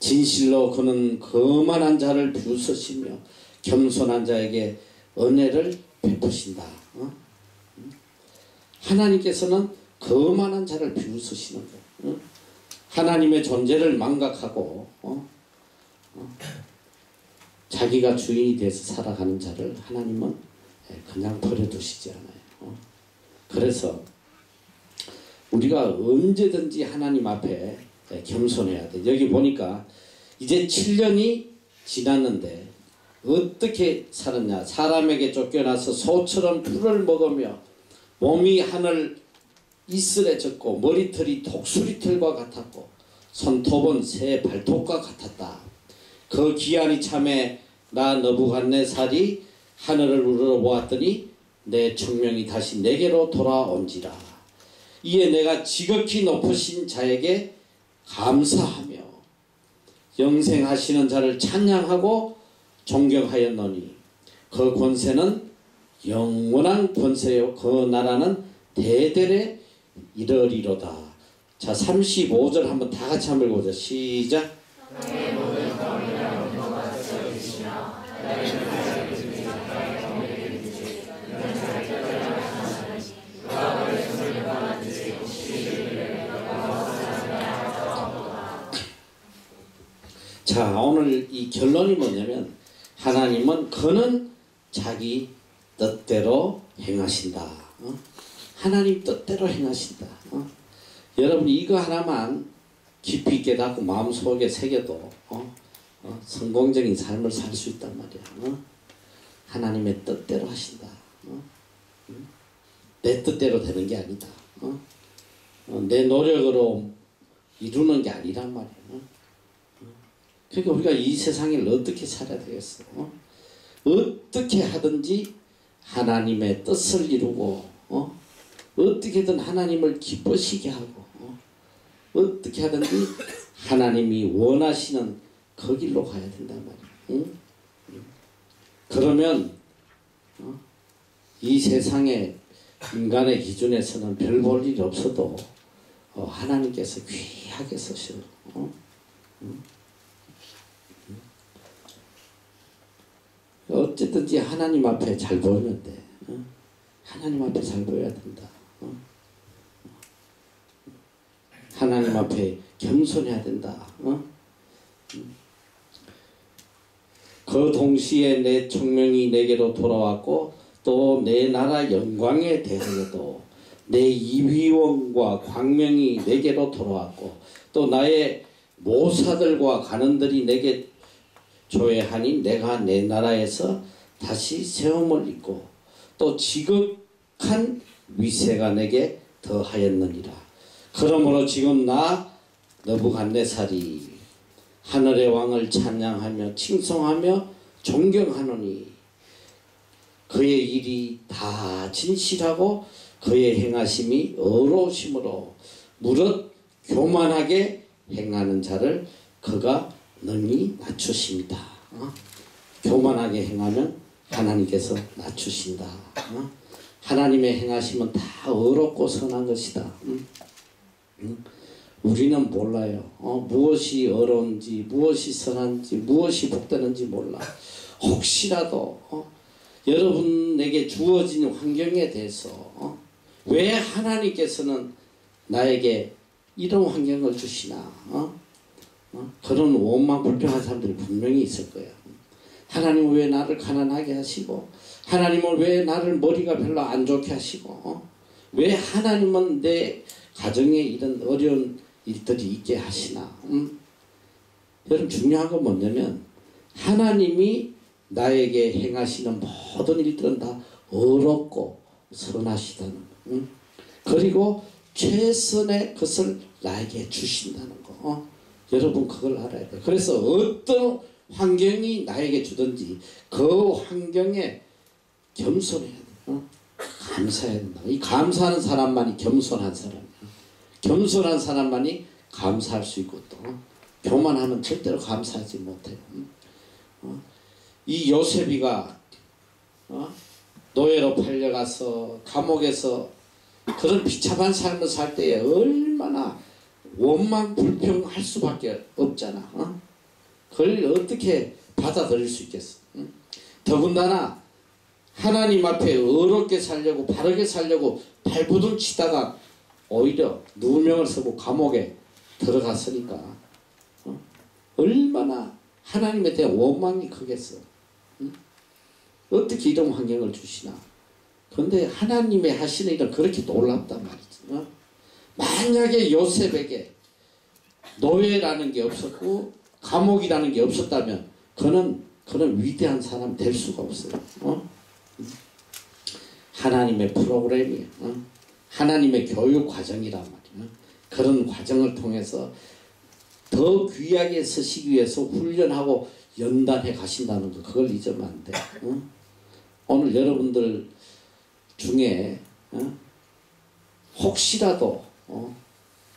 진실로 그는 거만한 자를 비웃으시며 겸손한 자에게 은혜를 베푸신다. 하나님께서는 거만한 자를 비웃으시는 거예요. 하나님의 존재를 망각하고 자기가 주인이 돼서 살아가는 자를 하나님은 그냥 버려두시지 않아요. 그래서 우리가 언제든지 하나님 앞에 겸손해야 돼. 여기 보니까 이제 7년이 지났는데 어떻게 살았냐. 사람에게 쫓겨나서 소처럼 풀을 먹으며 몸이 하늘 이슬에 젖고 머리털이 독수리털과 같았고 손톱은 새 발톱과 같았다. 그 기한이 참에 나 느부갓네살이 하늘을 우러보았더니 내 청명이 다시 내게로 돌아온지라. 이에 내가 지극히 높으신 자에게 감사하며 영생하시는 자를 찬양하고 존경하였노니 그 권세는 영원한 권세요 그 나라는 대대에 이르리로다. 자, 35절 한번 다 같이 한번 읽어보자. 시작. 자, 오늘 이 결론이 뭐냐면 하나님은 그는 자기 뜻대로 행하신다. 하나님 뜻대로 행하신다. 여러분 이거 하나만 깊이 깨닫고 마음속에 새겨도 성공적인 삶을 살 수 있단 말이야. 하나님의 뜻대로 하신다. 내 뜻대로 되는 게 아니다. 내 노력으로 이루는 게 아니란 말이야. 그러니까 우리가 이 세상을 어떻게 살아야 되겠어? 어떻게 하든지 하나님의 뜻을 이루고 어떻게든 하나님을 기쁘시게 하고 어떻게 하든지 하나님이 원하시는 그 길로 가야 된단 말이야. 그러면 이 세상에 인간의 기준에서는 별 볼 일이 없어도 하나님께서 귀하게 쓰셔. 어쨌든지 하나님 앞에 잘 보이면 돼. 하나님 앞에 잘 보여야 된다. 하나님 앞에 겸손해야 된다. 그 동시에 내 청명이 내게로 돌아왔고 또 내 나라 영광에 대하여도 내 이위원과 광명이 내게로 돌아왔고 또 나의 모사들과 관원들이 내게 조회하니 내가 내 나라에서 다시 세움을 입고 또 지극한 위세가 내게 더하였느니라. 그러므로 지금 나 느부갓네살이 하늘의 왕을 찬양하며 칭송하며 존경하노니 그의 일이 다 진실하고 그의 행하심이 의로우심으로 무릇 교만하게 행하는 자를 그가 능히 낮추십니다. 교만하게 행하면 하나님께서 낮추신다. 하나님의 행하심은 다 의롭고 선한 것이다. 응? 우리는 몰라요. 무엇이 어려운지, 무엇이 선한지, 무엇이 복되는지 몰라. 혹시라도 여러분에게 주어진 환경에 대해서 왜 하나님께서는 나에게 이런 환경을 주시나 그런 원망 불평한 사람들이 분명히 있을 거예요. 하나님은 왜 나를 가난하게 하시고, 하나님은 왜 나를 머리가 별로 안 좋게 하시고, 왜 하나님은 내 가정에 이런 어려운 일들이 있게 하시나. 여러분 중요한 건 뭐냐면 하나님이 나에게 행하시는 모든 일들은 다 어렵고 선하시다는 거. 그리고 최선의 것을 나에게 주신다는 거. 여러분 그걸 알아야 돼요. 그래서 어떤 환경이 나에게 주든지 그 환경에 겸손해야 돼요. 감사해야 된다. 이 감사하는 사람만이 겸손한 사람이야. 겸손한 사람만이 감사할 수 있고 또 교만하면 절대로 감사하지 못해요. 이 요셉이가 노예로 팔려가서 감옥에서 그런 비참한 삶을 살 때에 얼마나 원망 불평할 수밖에 없잖아. 그걸 어떻게 받아들일 수 있겠어. 더군다나 하나님 앞에 어렵게 살려고 바르게 살려고 발부둥 치다가 오히려 누명을 쓰고 감옥에 들어갔으니까 얼마나 하나님에 대한 원망이 크겠어. 어떻게 이런 환경을 주시나. 그런데 하나님의 하시는 일은 그렇게 놀랍단 말이지. 만약에 요셉에게 노예라는 게 없었고 감옥이라는 게 없었다면 그는 위대한 사람 될 수가 없어요. 하나님의 프로그램이에요. 하나님의 교육 과정이란 말이야. 그런 과정을 통해서 더 귀하게 서시기 위해서 훈련하고 연단해 가신다는 거, 그걸 잊으면 안 돼. 오늘 여러분들 중에 혹시라도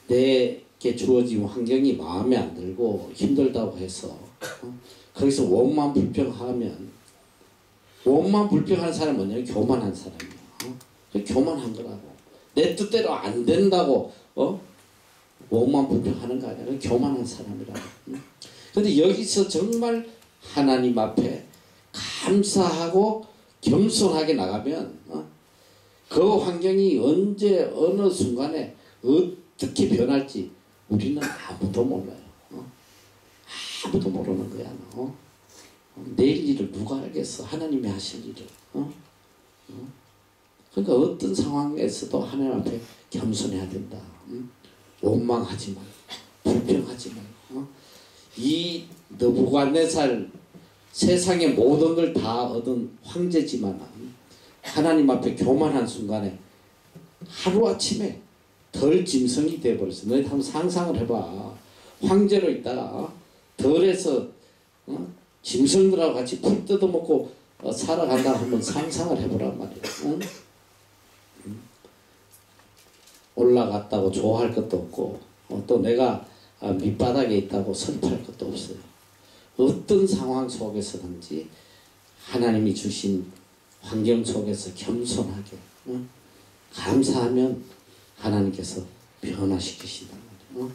내게 주어진 환경이 마음에 안 들고 힘들다고 해서 거기서 원망 불평하면, 원망 불평하는 사람은 뭐냐면 교만한 사람이야. 교만한 거라고. 내 뜻대로 안 된다고 원망 불평하는 거 아니야. 교만한 사람이라고. 근데 여기서 정말 하나님 앞에 감사하고 겸손하게 나가면 그 환경이 언제 어느 순간에 어떻게 변할지 우리는 아무도 몰라요. 아무도 모르는 거야. 내일 일을 누가 알겠어. 하나님이 하실 일을. 그러니까 어떤 상황에서도 하나님 앞에 겸손해야 된다. 원망하지 말고 불평하지 말고. 이 느부갓네살 세상의 모든 걸 다 얻은 황제지만 하나님 앞에 교만한 순간에 하루아침에 덜 짐승이 되어버렸어. 너희 한번 상상을 해봐. 황제로 있다가 덜에서 짐승들하고 같이 풀 뜯어먹고 살아간다 하면 상상을 해보란 말이야. 올라갔다고 좋아할 것도 없고 또 내가 밑바닥에 있다고 설파할 것도 없어요. 어떤 상황 속에서든지 하나님이 주신 환경 속에서 겸손하게 감사하면 하나님께서 변화시키신단 말이에요.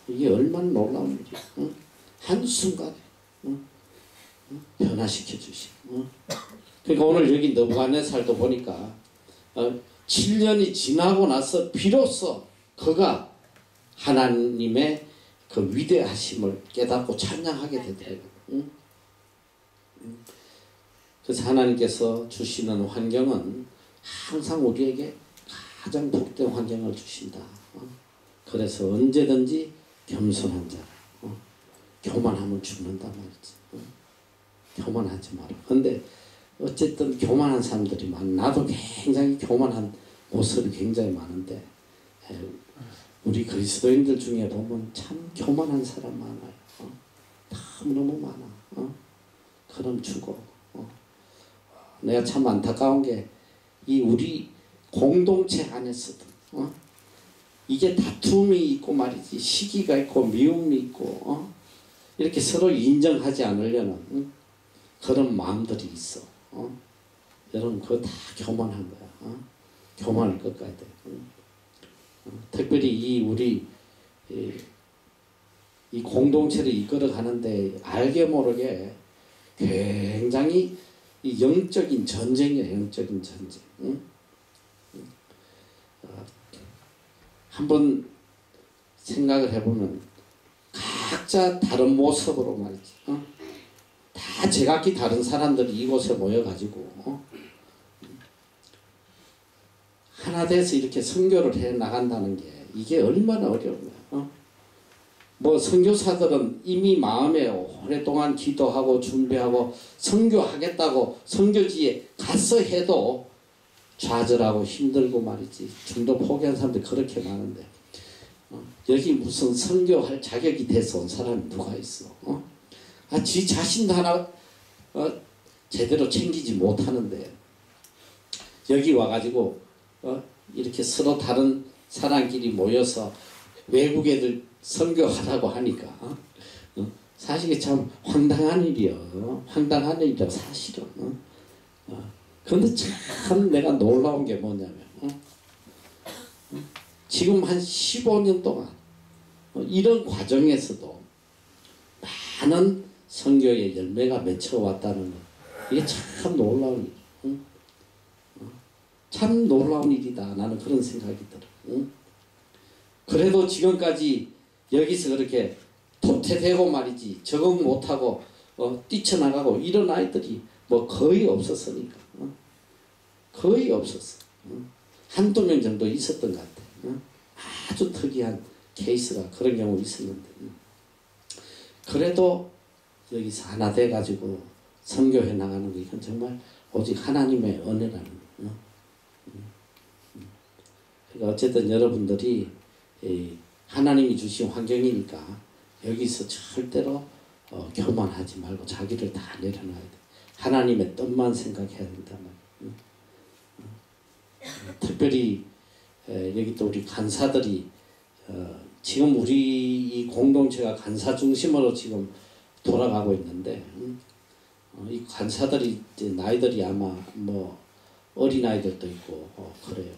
이게 얼마나 놀라운 일이에요. 한순간에 변화시켜 주시고. 그러니까 오늘 여기 느부갓네살도 보니까 7년이 지나고 나서 비로소 그가 하나님의 그 위대하심을 깨닫고 찬양하게 되더라고요. 그래서 하나님께서 주시는 환경은 항상 우리에게 가장 복된 환경을 주신다. 그래서 언제든지 겸손한 자, 교만하면 죽는단 말이지. 교만하지 마라. 근데 어쨌든 교만한 사람들이 많아. 나도 굉장히 교만한 모습이 굉장히 많은데 우리 그리스도인들 중에 보면 참 교만한 사람 많아요. 너무 많아. 그럼 죽어. 내가 참 안타까운 게 이 우리 공동체 안에서도 이게 다툼이 있고 말이지, 시기가 있고 미움이 있고 이렇게 서로 인정하지 않으려는 그런 마음들이 있어. 여러분 그거 다 교만한 거야. 교만을 꺾어야 돼. 특별히 이 우리 이 공동체를 이끌어 가는데 알게 모르게 굉장히 이 영적인 전쟁이에요. 영적인 전쟁. 응? 한번 생각을 해보면 각자 다른 모습으로 말이지. 다 제각기 다른 사람들이 이곳에 모여가지고 하나 돼서 이렇게 선교를 해 나간다는 게 이게 얼마나 어려워요. 뭐 선교사들은 이미 마음에 오랫동안 기도하고 준비하고 선교하겠다고 선교지에 가서 해도 좌절하고 힘들고 말이지. 중도 포기한 사람들이 그렇게 많은데 여기 무슨 선교할 자격이 돼서 온 사람이 누가 있어? 지 자신도 하나 제대로 챙기지 못하는데 여기 와가지고 이렇게 서로 다른 사람끼리 모여서 외국 애들 선교하라고 하니까 사실 참 황당한 일이요. 황당한 일이라 사실은. 그런데 참 내가 놀라운 게 뭐냐면 지금 한 15년 동안 이런 과정에서도 많은 선교의 열매가 맺혀왔다는 것, 이게 참 놀라운 일. 참 놀라운 일이다. 나는 그런 생각이 들어. 그래도 지금까지 여기서 그렇게 도태되고 말이지 적응 못하고 뛰쳐나가고 이런 아이들이 뭐 거의 없었으니까. 거의 없었어. 한두 명 정도 있었던 것 같아. 아주 특이한 케이스가 그런 경우 있었는데 그래도 여기서 하나 돼가지고 선교해 나가는 게 이건 정말 오직 하나님의 은혜라는 거예요. 그러니까 어쨌든 여러분들이 하나님이 주신 환경이니까 여기서 절대로 교만하지 말고 자기를 다 내려놔야 돼. 하나님의 뜻만 생각해야 된다 말이에요. 특별히 여기 또 우리 간사들이 지금 우리 이 공동체가 간사 중심으로 지금 돌아가고 있는데 이 간사들이 이제 나이들이 아마 뭐 어린 아이들도 있고 그래요.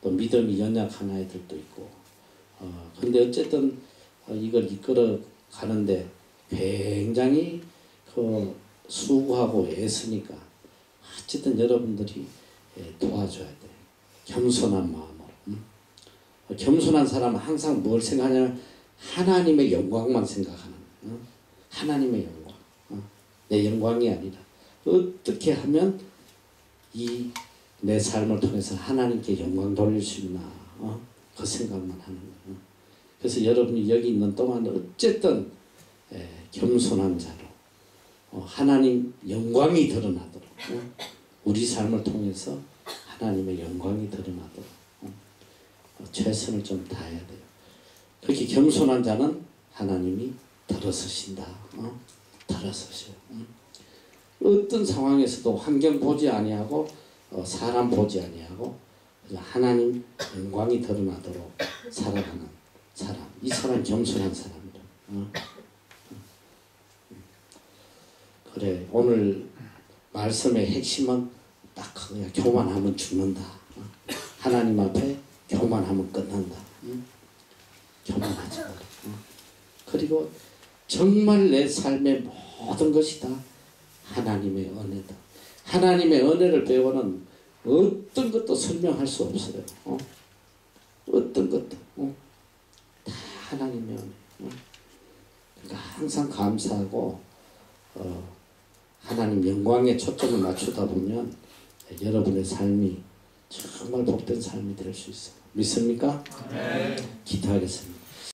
또 믿음이 연약한 아이들도 있고 근데 어쨌든 이걸 이끌어 가는데 굉장히 수고하고 애쓰니까 어쨌든 여러분들이 도와줘야 돼. 겸손한 마음으로. 겸손한 사람은 항상 뭘 생각하냐면 하나님의 영광만 생각하는 거예요. 하나님의 영광. 내 영광이 아니라 어떻게 하면 이 내 삶을 통해서 하나님께 영광 돌릴 수 있나 그 생각만 하는 거예요. 그래서 여러분이 여기 있는 동안 어쨌든 겸손한 자로 하나님 영광이 드러나도록 우리 삶을 통해서 하나님의 영광이 드러나도록 최선을 좀 다해야 돼요. 그렇게 겸손한 자는 하나님이 들어서신다. 들어서셔요. 어떤 상황에서도 환경 보지 아니하고 사람 보지 아니하고 하나님 영광이 드러나도록 살아가는 사람. 이 사람 겸손한 사람이다. 그래 오늘 말씀의 핵심은 딱 그거야. 교만하면 죽는다. 하나님 앞에 교만하면 끝난다. 교만하지 마라. 그리고 정말 내 삶의 모든 것이 다 하나님의 은혜다. 하나님의 은혜를 배우는 어떤 것도 설명할 수 없어요. 어떤 것도 다 하나님의 은혜. 그러니까 항상 감사하고 하나님 영광에 초점을 맞추다 보면 여러분의 삶이 정말 복된 삶이 될 수 있어요. 믿습니까? 네. 기도하겠습니다.